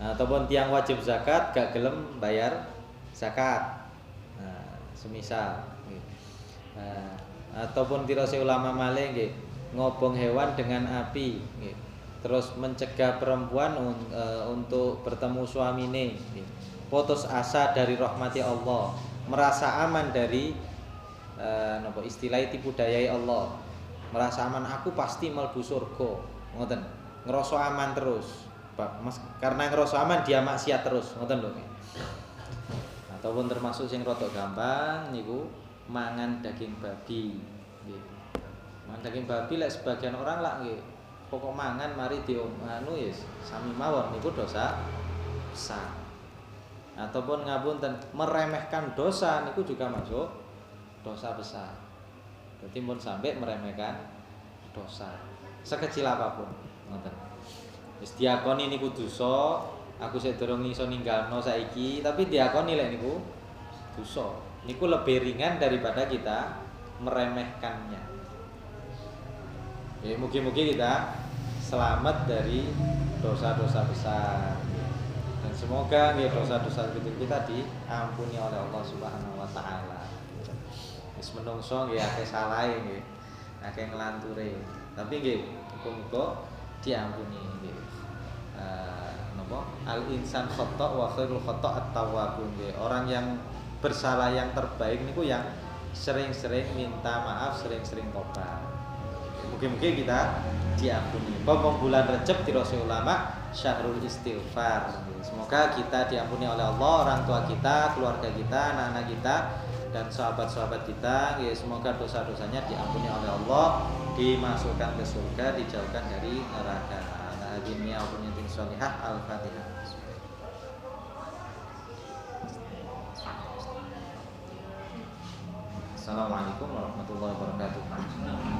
Ataupun tiang wajib zakat gak gelem bayar zakat semisal nggih. Ataupun tirose ulama malih nggih ngobong hewan dengan api nggih. Terus mencegah perempuan untuk bertemu suamine nggih. Putus asa dari rahmati Allah, merasa aman dari napa istilah tipu dayai Allah. Merasa aman aku pasti mlebu surga, ngoten. Ngerasa aman terus. Karena ngerasa aman dia maksiat terus, ngoten lho. Ataupun termasuk sing rada gampang niku mangan daging babi, nggih. Mangan daging babi lek sebagian orang lak nggih, pokok mangan mari anu ya sami mawon niku dosa besar. Ataupun ngapunten meremehkan dosa niku juga masuk dosa besar. Berarti mun sampai meremehkan dosa sekecil apapun, ngoten. Wis diakoni niku dosa, aku sik durung iso ninggalno saiki, tapi diakoni lek niku dosa. Niku lebih ringan daripada kita meremehkannya. Ya mugi-mugi kita selamat dari dosa-dosa besar. Dan semoga nggih dosa-dosa kecil kita diampuni oleh Allah Subhanahu wa taala. Wis menungso nggih akeh salahe nggih, akeh nglanture. Tapi nggih muga-muga diampuni nggih. Napa? Al insan khata wa khairul khata at-tawwabun nggih. Orang yang bersalah yang terbaik niku yang sering-sering minta maaf, sering-sering tobat. Mungkin kita diampuni. Pompong bulan Rejab dirose ulama syahrul istighfar. Semoga kita diampuni oleh Allah, orang tua kita, keluarga kita, anak-anak kita dan sahabat-sahabat kita. Ya, semoga dosa-dosanya diampuni oleh Allah, dimasukkan ke surga, dijauhkan dari neraka. Amin ya rabbal alamin. Al-Fatihah. Assalamualaikum warahmatullahi wabarakatuh.